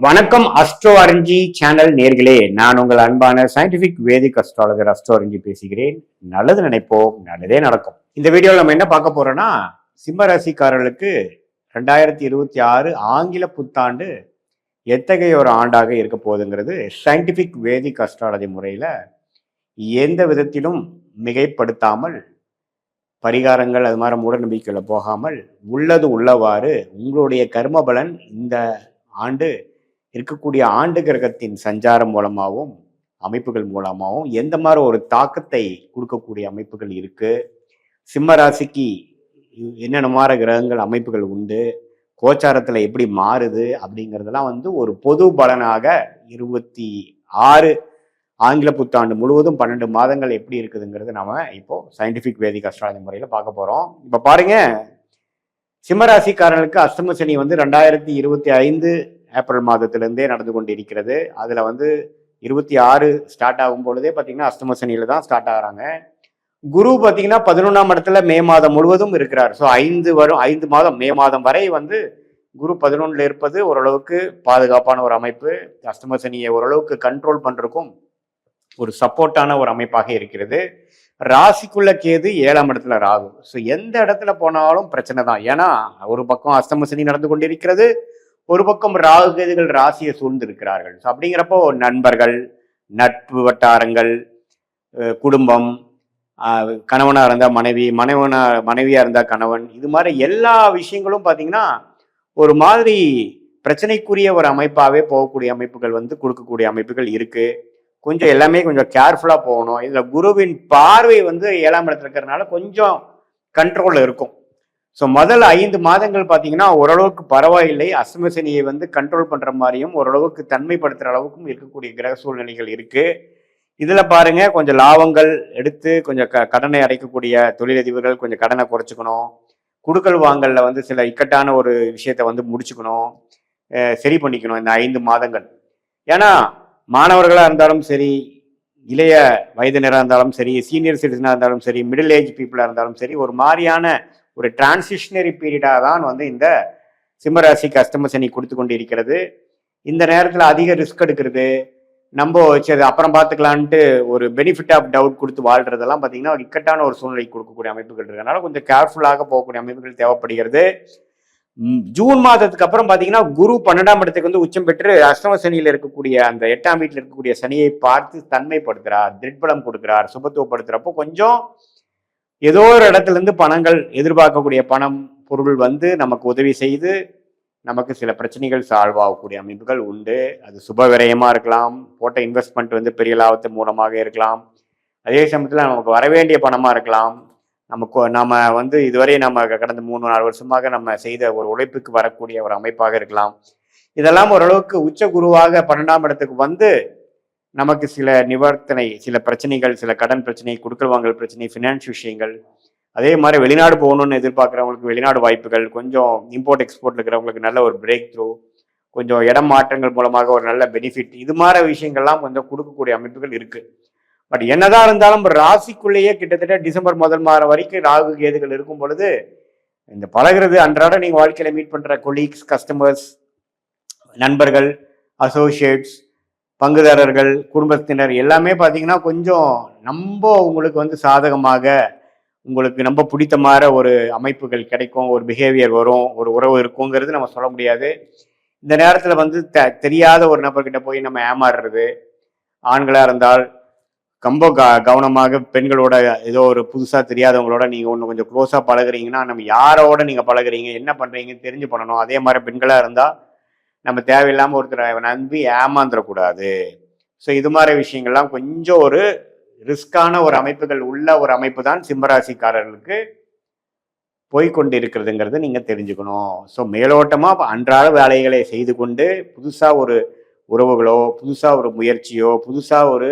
வணக்கம் astro அரஞ்சி channel நேர்களே, நான் உங்கள் அன்பான சயின்டிபிக் வேதிக் அஸ்ட்ராலஜர் அஸ்ட்ரோ அரஞ்சி பேசுகிறேன். நல்லது நினைப்போம், நல்லதே நடக்கும். இந்த வீடியோவில் நம்ம என்ன பார்க்க போறோம்னா, சிம்ம ராசிக்காரர்களுக்கு 2026 ஆங்கில புத்தாண்டு எத்தகைய ஒரு ஆண்டாக இருக்க போகுதுங்கிறது சயின்டிபிக் வேதிக் அஸ்ட்ராலஜி முறையில எந்த விதத்திலும் மிகைப்படுத்தாமல், பரிகாரங்கள் அது மாதிரி மூட நம்பிக்கைகளை போகாமல் உள்ளது உள்ளவாறு உங்களுடைய கர்ம பலன் இந்த ஆண்டு இருக்கக்கூடிய ஆண்டு கிரகத்தின் சஞ்சாரம் மூலமாகவும் அமைப்புகள் மூலமாகவும் எந்த மாதிரி ஒரு தாக்கத்தை கொடுக்கக்கூடிய அமைப்புகள் இருக்கு, சிம்ம ராசிக்கு என்னென்ன மாதிரி கிரகங்கள் அமைப்புகள் உண்டு, கோச்சாரத்துல எப்படி மாறுது அப்படிங்கிறதெல்லாம் ஒரு பொது பலனாக 26 ஆங்கில புத்தாண்டு முழுவதும் 12 மாதங்கள் எப்படி இருக்குதுங்கிறது நம்ம இப்போ சயின்டிபிக் வேதிக் அஸ்ட்ராலஜி முறையில பார்க்க போறோம். இப்ப பாருங்க, சிம்மராசிக்காரர்களுக்கு அஷ்டம சனி 2025 ஏப்ரல் மாதத்திலிருந்தே நடந்து கொண்டு இருக்கிறது. அதுல 26 ஸ்டார்ட் ஆகும் பொழுதே பார்த்தீங்கன்னா அஷ்டம சனியில தான் ஸ்டார்ட் ஆகிறாங்க. குரு பார்த்தீங்கன்னா 11ஆம் இடத்துல மே மாதம் முழுவதும் இருக்கிறார். ஸோ 5 மாதம் மே மாதம் வரை குரு 11ல இருப்பது ஓரளவுக்கு பாதுகாப்பான ஒரு அமைப்பு. அஷ்டம சனியை ஓரளவுக்கு கண்ட்ரோல் பண்றதுக்கும் ஒரு சப்போர்ட்டான ஒரு அமைப்பாக இருக்கிறது. ராசிக்குள்ள கேது 7ஆம் இடத்துல ராகு. ஸோ எந்த இடத்துல போனாலும் பிரச்சனை தான். ஏன்னா ஒரு பக்கம் அஷ்டம சனி நடந்து கொண்டிருக்கிறது, ஒரு பக்கம் ராகு கேதுகள் ராசியை சூழ்ந்து இருக்கிறார்கள். ஸோ அப்படிங்கிறப்போ நண்பர்கள், நட்பு வட்டாரங்கள், குடும்பம், கணவனா இருந்தா மனைவி, மனைவியா இருந்தா கணவன், இது மாதிரி எல்லா விஷயங்களும் பார்த்தீங்கன்னா ஒரு மாதிரி பிரச்சனைக்குரிய ஒரு அமைப்பாகவே போகக்கூடிய அமைப்புகள் கொடுக்கக்கூடிய அமைப்புகள் இருக்கு. கொஞ்சம் எல்லாமே கொஞ்சம் கேர்ஃபுல்லா போகணும். இதுல குருவின் பார்வை 7ஆம் இடத்துல இருக்கிறதுனால கொஞ்சம் கண்ட்ரோல்ல இருக்கும். ஸோ முதல் 5 மாதங்கள் பார்த்தீங்கன்னா ஓரளவுக்கு பரவாயில்லை. அஷ்டம சனியை கண்ட்ரோல் பண்ற மாதிரியும் ஓரளவுக்கு தன்மைப்படுத்துற அளவுக்கும் இருக்கக்கூடிய கிரக சூழ்நிலைகள் இருக்கு. இதுல பாருங்க, கொஞ்சம் லாபங்கள் எடுத்து கொஞ்சம் கடனை அடைக்கக்கூடிய தொழிலதிபர்கள் கொஞ்சம் கடனை குறைச்சிக்கணும். குடுக்கல் வாங்கல்ல சில இக்கட்டான ஒரு விஷயத்த முடிச்சுக்கணும், சரி பண்ணிக்கணும் இந்த 5 மாதங்கள். ஏன்னா மாணவர்களா இருந்தாலும் சரி, இளைய வயதினராக இருந்தாலும் சரி, சீனியர் சிட்டிசனாக இருந்தாலும் சரி, மிடில் ஏஜ் பீப்புளாக இருந்தாலும் சரி, ஒரு மாதிரியான ஒரு டிரான்சிஷனரி பீரியடாக தான் இந்த சிம்மராசிக்கு அஷ்டம சனி கொடுத்து கொண்டு இருக்கிறது. இந்த நேரத்தில் அதிக ரிஸ்க் எடுக்கிறது, நம்ம சரி அப்புறம் பார்த்துக்கலான்ட்டு ஒரு பெனிஃபிட் ஆஃப் டவுட் கொடுத்து வாழ்றதெல்லாம் பார்த்தீங்கன்னா ஒரு இக்கட்டான ஒரு சூழ்நிலை கொடுக்கக்கூடிய அமைப்புகள் இருக்கிறதுனால கொஞ்சம் கேர்ஃபுல்லாக போகக்கூடிய அமைப்புகள் தேவைப்படுகிறது. ஜூன் மாதத்துக்கு அப்புறம் பார்த்தீங்கன்னா குரு 12ஆம் இடத்துக்கு உச்சம் பெற்று அஷ்டம சனியில் இருக்கக்கூடிய அந்த 8ஆம் வீட்டில் இருக்கக்கூடிய சனியை பார்த்து தன்மைப்படுத்துறார், திட்பலம் கொடுக்கிறார், சுபத்துவப்படுத்துறப்போ கொஞ்சம் ஏதோ ஒரு இடத்துல இருந்து பணங்கள் எதிர்பார்க்கக்கூடிய பணம் பொருள் நமக்கு உதவி செய்து நமக்கு சில பிரச்சனைகள் சால்வ் ஆகக்கூடிய அமைப்புகள் உண்டு. அது சுப விரயமா இருக்கலாம், போட்ட இன்வெஸ்ட்மெண்ட் பெரிய லாபத்து மூலமாக இருக்கலாம், அதே சமயத்தில் நமக்கு வர வேண்டிய பணமா இருக்கலாம், நம்ம இதுவரை நம்ம கடந்த 3-4 வருஷமாக நம்ம செய்த ஒரு உழைப்புக்கு வரக்கூடிய ஒரு அமைப்பாக இருக்கலாம். இதெல்லாம் ஓரளவுக்கு உச்ச குருவாக 12ஆம் இடத்துக்கு நமக்கு சில நிவர்த்தனை, சில பிரச்சனைகள், சில கடன் பிரச்சனை, குடுக்கல் வாங்கல் பிரச்சனை, ஃபினான்ஸ் விஷயங்கள், அதே மாதிரி வெளிநாடு போகணும்னு எதிர்பார்க்குறவங்களுக்கு வெளிநாடு வாய்ப்புகள், கொஞ்சம் இம்போர்ட் எக்ஸ்போர்ட் இருக்கிறவங்களுக்கு நல்ல ஒரு பிரேக் த்ரூ, கொஞ்சம் இடம் மாற்றங்கள் மூலமாக ஒரு நல்ல பெனிஃபிட், இது மாதிரி விஷயங்கள்லாம் கொஞ்சம் கொடுக்கக்கூடிய அமைப்புகள் இருக்கு. பட் என்னதான் இருந்தாலும் ராசிக்குள்ளேயே கிட்டத்தட்ட டிசம்பர் முதல் மாதம் வரைக்கும் ராகு கேதுகள் இருக்கும் பொழுது இந்த பழகிறது அன்றாட நீங்க வாழ்க்கையில மீட் பண்ற கொலீக்ஸ், கஸ்டமர்ஸ், நண்பர்கள், அசோசியேட்ஸ், பங்குதாரர்கள், குடும்பத்தினர் எல்லாமே பார்த்தீங்கன்னா கொஞ்சம் உங்களுக்கு சாதகமாக, உங்களுக்கு ரொம்ப பிடித்த மாதிரி ஒரு அமைப்புகள் கிடைக்கும், ஒரு பிஹேவியர் வரும், ஒரு உறவு இருக்குங்கிறது நம்ம சொல்ல முடியாது. இந்த நேரத்தில் தெரியாத ஒரு நபர்கிட்ட போய் நம்ம ஏமாறுறது, ஆண்களாக இருந்தால் ரொம்ப கவனமாக பெண்களோட ஏதோ ஒரு புதுசாக தெரியாதவங்களோட நீங்கள் ஒன்று கொஞ்சம் க்ளோஸாக பழகுறீங்கன்னா நம்ம யாரோட நீங்கள் பழகுறீங்க, என்ன பண்ணுறீங்கன்னு தெரிஞ்சு பண்ணணும். அதே மாதிரி பெண்களாக இருந்தால் நம்ம தேவையில்லாமல் ஒருத்தரை நம்பி ஏமாந்துடக்கூடாது. ஸோ இது மாதிரி விஷயங்கள்லாம் கொஞ்சம் ஒரு ரிஸ்கான ஒரு அமைப்புகள் உள்ள ஒரு அமைப்பு தான் சிம்மராசிக்காரர்களுக்கு போய்கொண்டு இருக்கிறதுங்கிறது நீங்கள் தெரிஞ்சுக்கணும். ஸோ மேலோட்டமாக அன்றாட வேலைகளை செய்து கொண்டு புதுசாக ஒரு உறவுகளோ, புதுசாக ஒரு முயற்சியோ, புதுசாக ஒரு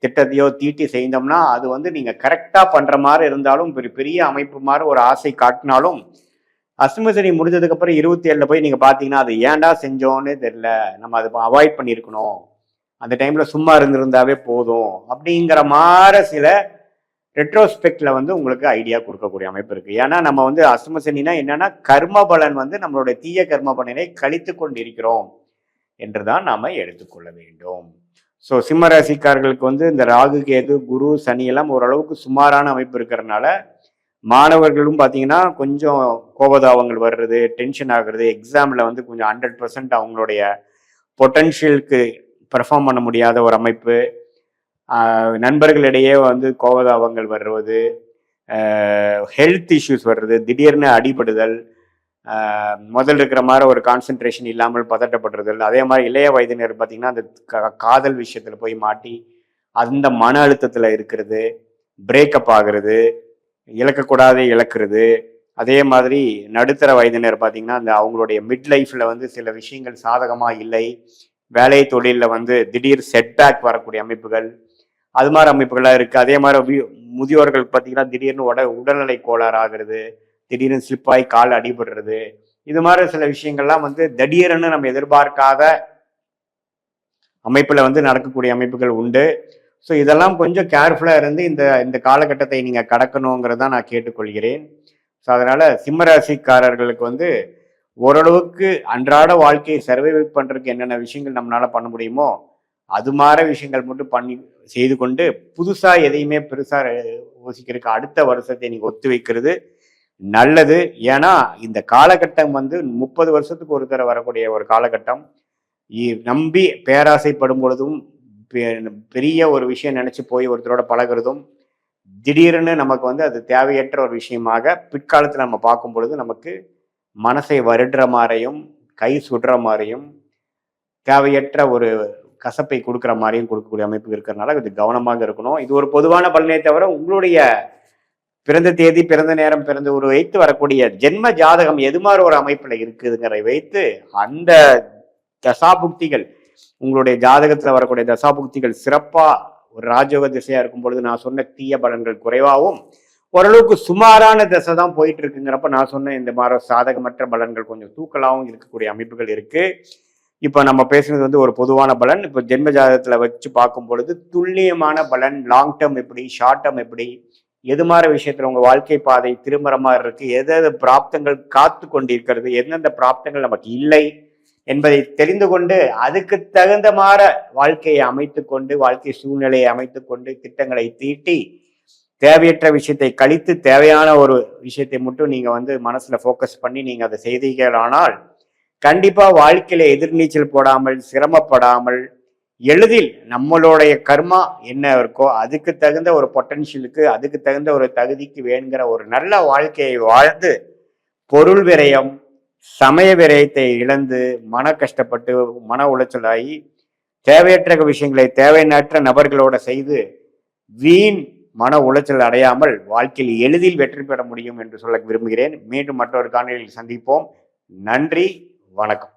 திட்டத்தையோ தீட்டி செய்தோம்னா அது நீங்கள் கரெக்டாக பண்ணுற மாதிரி இருந்தாலும் பெரிய அமைப்பு மாதிரி ஒரு ஆசை காட்டினாலும் அஷ்டம சனி முடிஞ்சதுக்கு அப்புறம் 27ல போய் நீங்க பாத்தீங்கன்னா அது ஏன்டா செஞ்சோன்னு தெரியல, நம்ம அதை அவாய்ட் பண்ணியிருக்கணும், அந்த டைம்ல சும்மா இருந்திருந்தாவே போதும் அப்படிங்கிற மாதிரி சில ரெட்ரோஸ்பெக்ட்ல உங்களுக்கு ஐடியா கொடுக்கக்கூடிய அமைப்பு இருக்கு. ஏன்னா நம்ம அஷ்டம சனினா என்னன்னா கர்ம பலன் நம்மளுடைய தீய கர்ம பலனை கழித்து கொண்டிருக்கிறோம். என்றுதான் நாம எடுத்துக்கொள்ள வேண்டும். ஸோ சிம்ம ராசிக்காரர்களுக்கு வந்து இந்த ராகு கேது குரு சனி எல்லாம் ஓரளவுக்கு சுமாரான அமைப்பு இருக்கிறதுனால மாணவர்களும் பார்த்தீங்கன்னா கொஞ்சம் கோபதாபங்கள் வர்றது, டென்ஷன் ஆகுறது, எக்ஸாமில் வந்து கொஞ்சம் 100% அவங்களுடைய பொட்டன்ஷியலுக்கு பெர்ஃபார்ம் பண்ண முடியாத ஒரு அமைப்பு, நண்பர்களிடையே வந்து கோபதாபங்கள் வர்றது, ஹெல்த் இஷ்யூஸ் வர்றது, திடீர்னு அடிபடுதல், முதல் இருக்கிற மாதிரி ஒரு கான்சென்ட்ரேஷன் இல்லாமல் பதட்டப்படுறதல், அதே மாதிரி இளைய வயதினர் பார்த்தீங்கன்னா அந்த காதல் விஷயத்தில் போய் மாட்டி அந்த மன அழுத்தத்தில் இருக்கிறது, பிரேக்கப் ஆகுறது, இழக்கக்கூடாத இழக்கிறது. அதே மாதிரி நடுத்தர வயதினர் பார்த்தீங்கன்னா அந்த அவங்களுடைய மிட் லைஃப்பில் வந்து சில விஷயங்கள் சாதகமாக இல்லை, வேலை தொழிலில் வந்து திடீர் செட்பேக் வரக்கூடிய அமைப்புகள், அது மாதிரி அமைப்புகளாக இருக்குது. அதே மாதிரி முதியோர்கள் பார்த்தீங்கன்னா திடீர்னு உடல்நிலை கோளாறு ஆகிறது, திடீர்னு ஸ்லிப்பாகி கால் அடிபடுறது, இது மாதிரி சில விஷயங்கள்லாம் வந்து திடீர்னு நம்ம எதிர்பார்க்காத அமைப்பில் வந்து நடக்கக்கூடிய அமைப்புகள் உண்டு. ஸோ இதெல்லாம் கொஞ்சம் கேர்ஃபுல்லாக இருந்து இந்த காலகட்டத்தை நீங்கள் கடக்கணுங்கிறத நான் கேட்டுக்கொள்கிறேன். ஸோ அதனால் சிம்மராசிக்காரர்களுக்கு வந்து ஓரளவுக்கு அன்றாட வாழ்க்கையை சர்வைவ் பண்ணுறதுக்கு என்னென்ன விஷயங்கள் நம்மளால் பண்ண முடியுமோ அது மாதிரி விஷயங்கள் மட்டும் செய்து கொண்டு புதுசாக எதையுமே பெருசாக யோசிக்கிறதுக்கு அடுத்த வருஷத்தை நீங்கள் ஒத்து வைக்கிறது நல்லது. ஏன்னா இந்த காலகட்டம் வந்து 30 வருஷத்துக்கு ஒரு தடவை வரக்கூடிய ஒரு காலகட்டம். நம்பி பேராசைப்படும் பொழுதும் பெரிய ஒரு விஷயம் நினைச்சு போய் ஒருத்தரோட பழகிறதும் திடீர்னு நமக்கு வந்து அது தேவையற்ற ஒரு விஷயமாக பிற்காலத்தில் நம்ம பார்க்கும் பொழுது நமக்கு மனசை வருடுற மாதிரியும் கை சுடுற மாதிரியும் தேவையற்ற ஒரு கசப்பை கொடுக்குற மாதிரியும் கொடுக்கக்கூடிய அமைப்பு இருக்கிறதுனால இது கவனமாக இருக்கணும். இது ஒரு பொதுவான பலனே தவிர உங்களுடைய பிறந்த தேதி, பிறந்த நேரம், பிறந்த ஒரு வைத்து வரக்கூடிய ஜென்ம ஜாதகம் எது மாதிரி ஒரு அமைப்புல இருக்குதுங்கிறதை வைத்து அந்த தசாபுக்திகள் உங்களுடைய ஜாதகத்துல வரக்கூடிய தசாபுக்திகள் சிறப்பா ஒரு ராஜயோக திசையா இருக்கும் பொழுது நான் சொன்ன தீய பலன்கள் குறைவாகவும் ஓரளவுக்கு சுமாரான திசை தான் போயிட்டு இருக்குங்கிறப்ப நான் சொன்ன இந்த மாதிரி சாதகமற்ற பலன்கள் கொஞ்சம் தூக்கலாகவும் இருக்கக்கூடிய அமைப்புகள் இருக்கு. இப்ப நம்ம பேசுனது வந்து ஒரு பொதுவான பலன். இப்ப ஜென்ம ஜாதகத்துல வச்சு பார்க்கும் பொழுது துல்லியமான பலன், லாங் டேர்ம் எப்படி, ஷார்ட் டேர்ம் எப்படி, எது மாதிரி விஷயத்துல உங்க வாழ்க்கை பாதை திரும்புற மாதிரி இருக்கு, எது பிராப்தங்கள் காத்து கொண்டிருக்கிறது, எந்தெந்த பிராப்தங்கள் நமக்கு இல்லை என்பதை தெரிந்து கொண்டு அதுக்கு தகுந்த மாதிரி வாழ்க்கையை அமைத்து கொண்டு, வாழ்க்கை சூழ்நிலையை அமைத்து கொண்டு, திட்டங்களை தீட்டி தேவையற்ற விஷயத்தை கழித்து தேவையான ஒரு விஷயத்தை மட்டும் நீங்க வந்து மனசுல ஃபோக்கஸ் பண்ணி நீங்க அதை செய்தீர்களானால் கண்டிப்பா வாழ்க்கையில எதிர்நீச்சல் போடாமல், சிரமப்படாமல், எளிதில் நம்மளுடைய கர்மா என்ன இருக்கோ அதுக்கு தகுந்த ஒரு பொட்டன்ஷியலுக்கு, அதுக்கு தகுந்த ஒரு தகுதிக்கு வேணுங்கிற ஒரு நல்ல வாழ்க்கையை வாழ்ந்து பொருள் விரயம், சமய விரயத்தை இழந்து மன கஷ்டப்பட்டு மன உளைச்சலாகி தேவையற்ற விஷயங்களை தேவையற்ற நபர்களோட செய்து வீண் மன உளைச்சல் அடையாமல் வாழ்க்கையில் எளிதில் வெற்றி பெற முடியும் என்று சொல்ல விரும்புகிறேன். மீண்டும் மற்றொரு காணொளியில் சந்திப்போம். நன்றி, வணக்கம்.